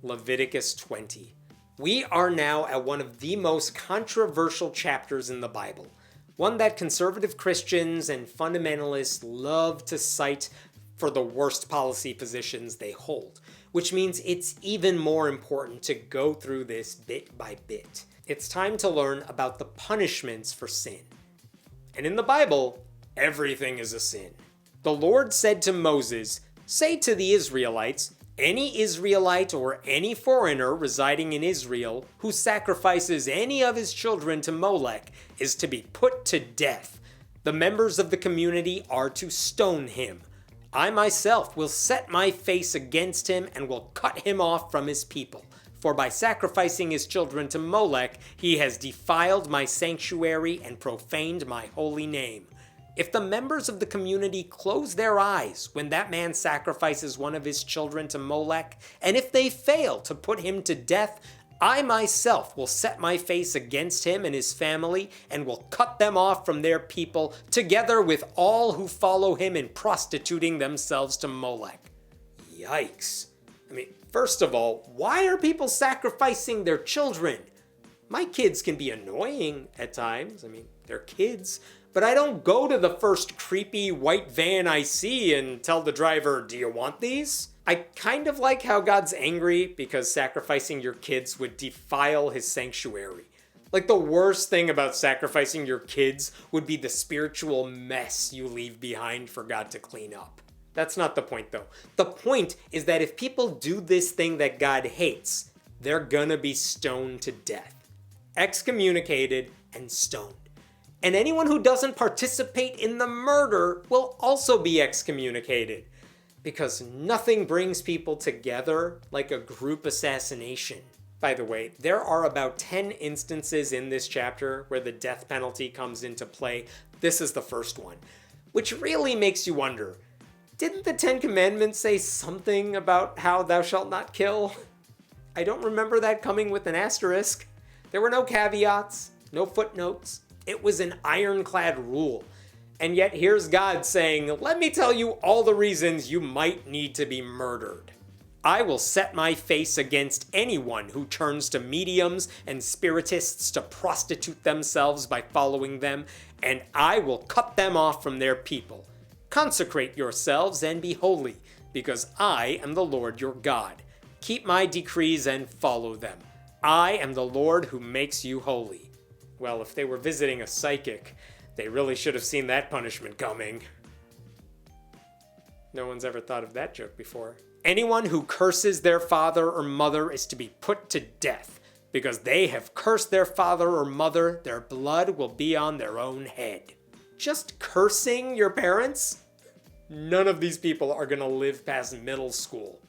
Leviticus 20. We are now at one of the most controversial chapters in the Bible, one that conservative Christians and fundamentalists love to cite for the worst policy positions they hold, which means it's even more important to go through this bit by bit. It's time to learn about the punishments for sin. And in the Bible, everything is a sin. The Lord said to Moses, "Say to the Israelites, any Israelite or any foreigner residing in Israel who sacrifices any of his children to Molech is to be put to death. The members of the community are to stone him. I myself will set my face against him and will cut him off from his people. For by sacrificing his children to Molech, he has defiled my sanctuary and profaned my holy name. If the members of the community close their eyes when that man sacrifices one of his children to Molech, and if they fail to put him to death, I myself will set my face against him and his family and will cut them off from their people, together with all who follow him in prostituting themselves to Molech." Yikes. First of all, why are people sacrificing their children? My kids can be annoying at times. They're kids. But I don't go to the first creepy white van I see and tell the driver, "Do you want these?" I kind of like how God's angry because sacrificing your kids would defile his sanctuary. Like, the worst thing about sacrificing your kids would be the spiritual mess you leave behind for God to clean up. That's not the point, though. The point is that if people do this thing that God hates, they're gonna be stoned to death. Excommunicated and stoned. And anyone who doesn't participate in the murder will also be excommunicated, because nothing brings people together like a group assassination. By the way, there are about 10 instances in this chapter where the death penalty comes into play. This is the first one, which really makes you wonder, didn't the 10 Commandments say something about how thou shalt not kill? I don't remember that coming with an asterisk. There were no caveats, no footnotes. It was an ironclad rule. And yet here's God saying, "Let me tell you all the reasons you might need to be murdered. I will set my face against anyone who turns to mediums and spiritists to prostitute themselves by following them, and I will cut them off from their people. Consecrate yourselves and be holy, because I am the Lord your God. Keep my decrees and follow them. I am the Lord who makes you holy." Well, if they were visiting a psychic, they really should have seen that punishment coming. No one's ever thought of that joke before. Anyone who curses their father or mother is to be put to death. Because they have cursed their father or mother, their blood will be on their own head. Just cursing your parents? None of these people are gonna live past middle school.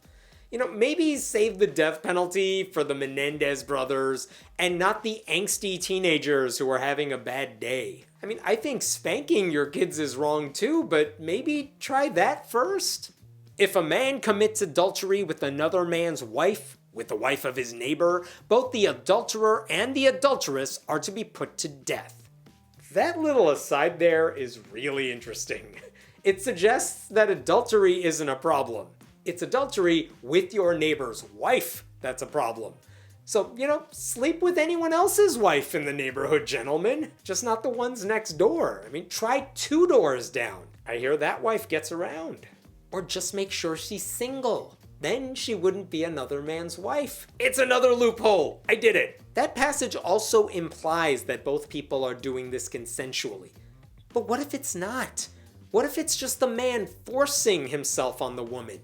Maybe save the death penalty for the Menendez brothers and not the angsty teenagers who are having a bad day. I think spanking your kids is wrong too, but maybe try that first. If a man commits adultery with another man's wife, with the wife of his neighbor, both the adulterer and the adulteress are to be put to death. That little aside there is really interesting. It suggests that adultery isn't a problem. It's adultery with your neighbor's wife that's a problem. So, sleep with anyone else's wife in the neighborhood, gentlemen. Just not the ones next door. Try 2 doors down. I hear that wife gets around. Or just make sure she's single. Then she wouldn't be another man's wife. It's another loophole. I did it. That passage also implies that both people are doing this consensually. But what if it's not? What if it's just the man forcing himself on the woman?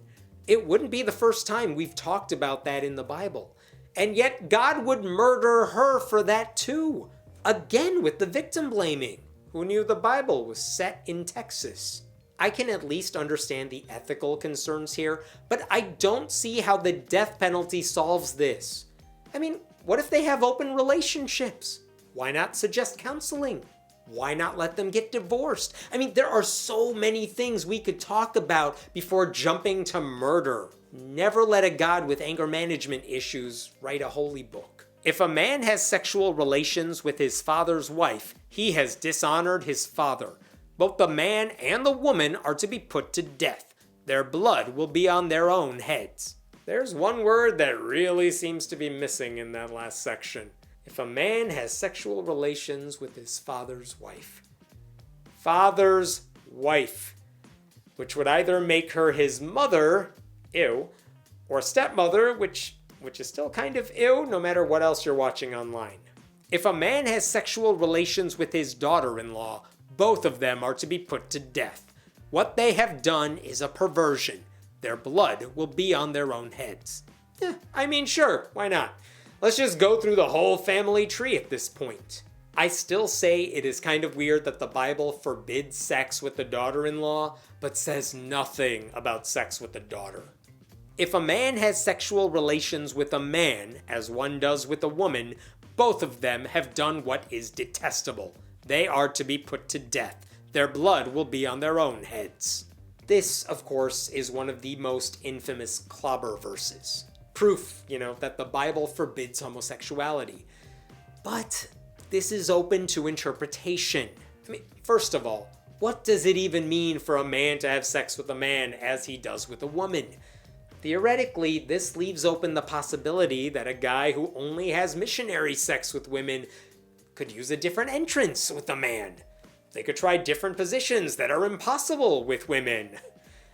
It wouldn't be the first time we've talked about that in the Bible. And yet God would murder her for that too. Again with the victim blaming. Who knew the Bible was set in Texas? I can at least understand the ethical concerns here, but I don't see how the death penalty solves this. What if they have open relationships? Why not suggest counseling? Why not let them get divorced? There are so many things we could talk about before jumping to murder. Never let a God with anger management issues write a holy book. If a man has sexual relations with his father's wife, he has dishonored his father. Both the man and the woman are to be put to death. Their blood will be on their own heads. there's one word that really seems to be missing in that last section. If a man has sexual relations with his father's wife. Father's wife. Which would either make her his mother, ew, or stepmother, which is still kind of ew, no matter what else you're watching online. If a man has sexual relations with his daughter-in-law, both of them are to be put to death. What they have done is a perversion. Their blood will be on their own heads. I mean, sure, why not? Let's just go through the whole family tree at this point. I still say it is kind of weird that the Bible forbids sex with the daughter-in-law, but says nothing about sex with the daughter. If a man has sexual relations with a man, as one does with a woman, both of them have done what is detestable. They are to be put to death. Their blood will be on their own heads. This, of course, is one of the most infamous clobber verses. Proof, that the Bible forbids homosexuality. But this is open to interpretation. First of all, what does it even mean for a man to have sex with a man as he does with a woman? Theoretically, this leaves open the possibility that a guy who only has missionary sex with women could use a different entrance with a man. They could try different positions that are impossible with women.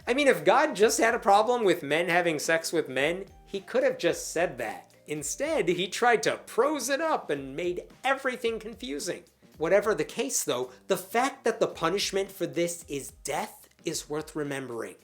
If God just had a problem with men having sex with men, he could have just said that. Instead, he tried to prose it up and made everything confusing. Whatever the case, though, the fact that the punishment for this is death is worth remembering.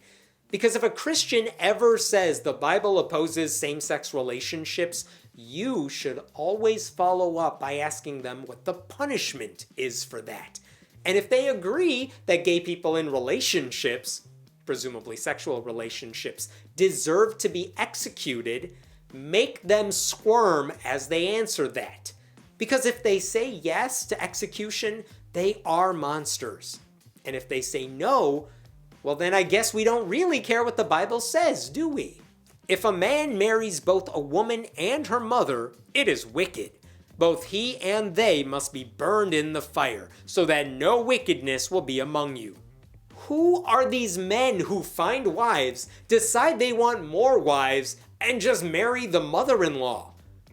Because if a Christian ever says the Bible opposes same-sex relationships, you should always follow up by asking them what the punishment is for that. And if they agree that gay people in relationships, presumably sexual relationships, deserve to be executed, make them squirm as they answer that. Because if they say yes to execution, they are monsters. And if they say no, well then I guess we don't really care what the Bible says, do we? If a man marries both a woman and her mother, it is wicked. Both he and they must be burned in the fire, so that no wickedness will be among you. Who are these men who find wives, decide they want more wives, and just marry the mother-in-law?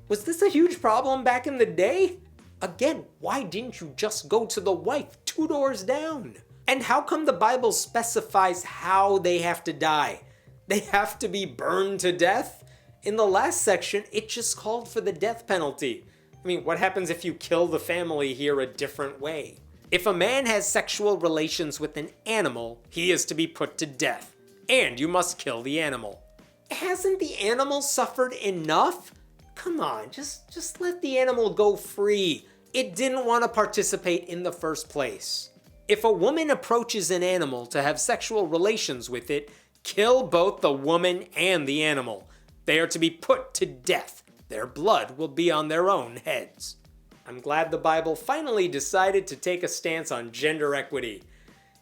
Was this a huge problem back in the day? Again, why didn't you just go to the wife 2 doors down? And how come the Bible specifies how they have to die? They have to be burned to death? In the last section, it just called for the death penalty. What happens if you kill the family here a different way? If a man has sexual relations with an animal, he is to be put to death. And you must kill the animal. Hasn't the animal suffered enough? Come on, just let the animal go free. It didn't want to participate in the first place. If a woman approaches an animal to have sexual relations with it, kill both the woman and the animal. They are to be put to death. Their blood will be on their own heads. I'm glad the Bible finally decided to take a stance on gender equity.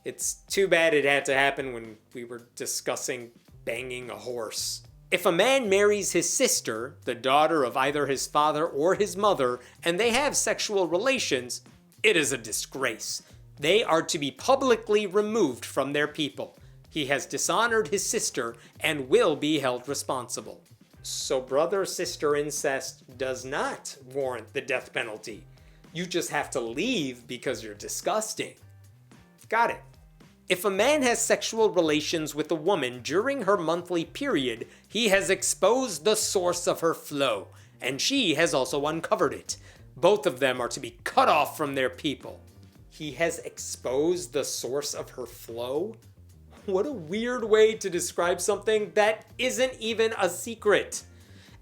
It's too bad it had to happen when we were discussing banging a horse. If a man marries his sister, the daughter of either his father or his mother, and they have sexual relations, it is a disgrace. They are to be publicly removed from their people. He has dishonored his sister and will be held responsible. So brother-sister incest does not warrant the death penalty. You just have to leave because you're disgusting. Got it. If a man has sexual relations with a woman during her monthly period, he has exposed the source of her flow, and she has also uncovered it. Both of them are to be cut off from their people. He has exposed the source of her flow? What a weird way to describe something that isn't even a secret.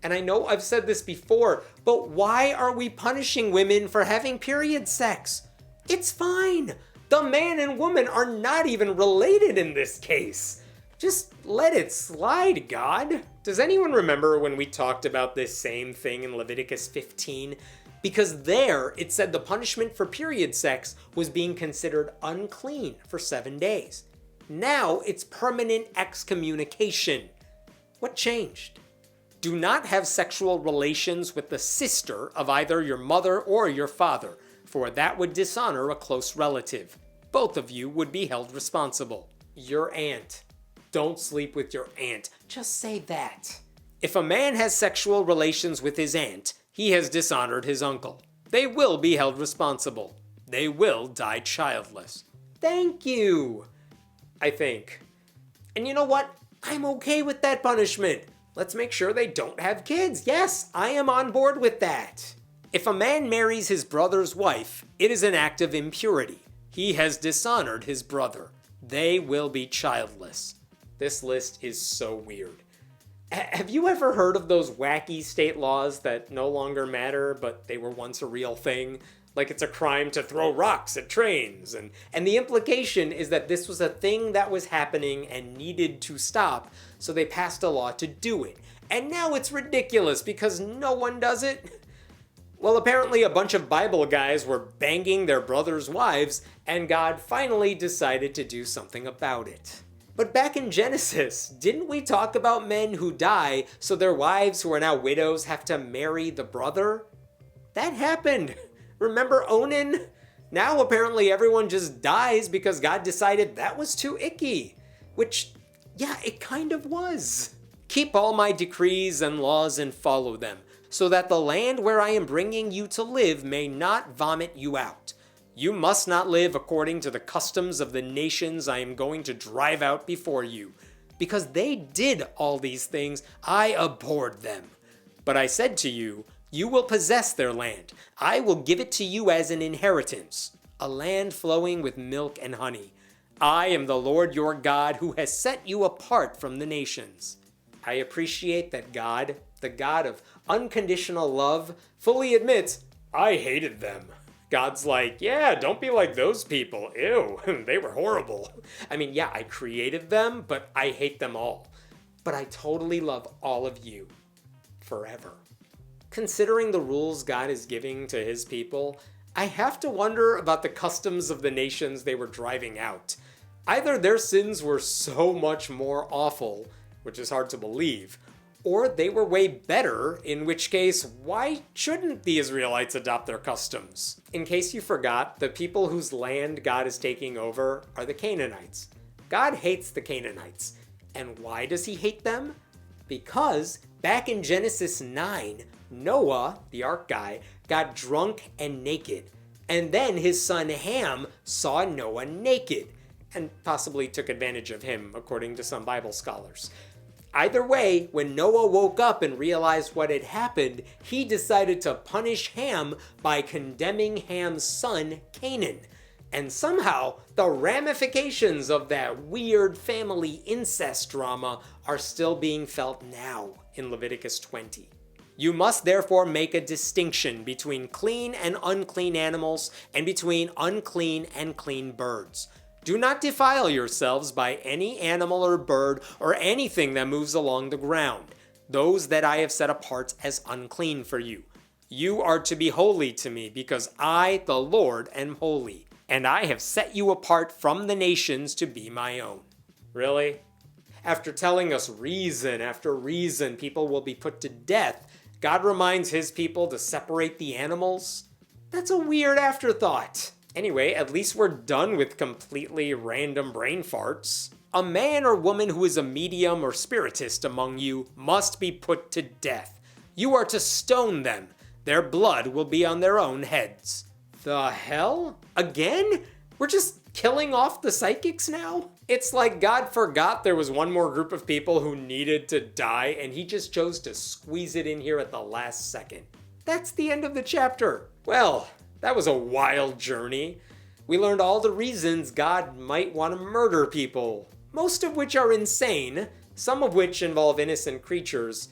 And I know I've said this before, but why are we punishing women for having period sex? It's fine. The man and woman are not even related in this case. Just let it slide, God. Does anyone remember when we talked about this same thing in Leviticus 15? Because there it said the punishment for period sex was being considered unclean for 7 days. Now it's permanent excommunication. What changed? Do not have sexual relations with the sister of either your mother or your father, for that would dishonor a close relative. Both of you would be held responsible. Your aunt. Don't sleep with your aunt. Just say that. If a man has sexual relations with his aunt, he has dishonored his uncle. They will be held responsible. They will die childless. Thank you, I think. And you know what? I'm okay with that punishment. Let's make sure they don't have kids. Yes, I am on board with that. If a man marries his brother's wife, it is an act of impurity. He has dishonored his brother. They will be childless. This list is so weird. Have you ever heard of those wacky state laws that no longer matter, but they were once a real thing? Like it's a crime to throw rocks at trains. And the implication is that this was a thing that was happening and needed to stop, so they passed a law to do it. And now it's ridiculous because no one does it. Well, apparently a bunch of Bible guys were banging their brothers' wives, and God finally decided to do something about it. But back in Genesis, didn't we talk about men who die so their wives who are now widows have to marry the brother? That happened. Remember Onan? Now apparently everyone just dies because God decided that was too icky. Which, yeah, it kind of was. Keep all my decrees and laws and follow them, so that the land where I am bringing you to live may not vomit you out. You must not live according to the customs of the nations I am going to drive out before you. Because they did all these things, I abhorred them. But I said to you, you will possess their land. I will give it to you as an inheritance, a land flowing with milk and honey. I am the Lord your God who has set you apart from the nations. I appreciate that God, the God of unconditional love, fully admits, I hated them. God's like, yeah, don't be like those people. Ew, they were horrible. I mean, yeah, I created them, but I hate them all. But I totally love all of you. Forever. Considering the rules God is giving to his people, I have to wonder about the customs of the nations they were driving out. Either their sins were so much more awful, which is hard to believe, or they were way better, in which case, why shouldn't the Israelites adopt their customs? In case you forgot, the people whose land God is taking over are the Canaanites. God hates the Canaanites. And why does he hate them? Because back in Genesis 9, Noah, the ark guy, got drunk and naked. And then his son Ham saw Noah naked, and possibly took advantage of him, according to some Bible scholars. Either way, when Noah woke up and realized what had happened, he decided to punish Ham by condemning Ham's son, Canaan. And somehow, the ramifications of that weird family incest drama are still being felt now in Leviticus 20. You must therefore make a distinction between clean and unclean animals and between unclean and clean birds. Do not defile yourselves by any animal or bird or anything that moves along the ground, those that I have set apart as unclean for you. You are to be holy to me, because I, the Lord, am holy, and I have set you apart from the nations to be my own. Really? After telling us reason after reason people will be put to death, God reminds his people to separate the animals? That's a weird afterthought. Anyway, at least we're done with completely random brain farts. A man or woman who is a medium or spiritist among you must be put to death. You are to stone them. Their blood will be on their own heads. The hell? Again? We're just killing off the psychics now? It's like God forgot there was one more group of people who needed to die, and he just chose to squeeze it in here at the last second. That's the end of the chapter. Well, that was a wild journey. We learned all the reasons God might want to murder people, most of which are insane, some of which involve innocent creatures,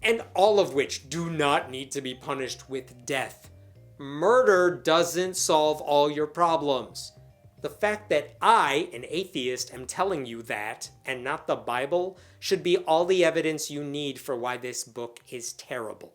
and all of which do not need to be punished with death. Murder doesn't solve all your problems. The fact that I, an atheist, am telling you that, and not the Bible, should be all the evidence you need for why this book is terrible.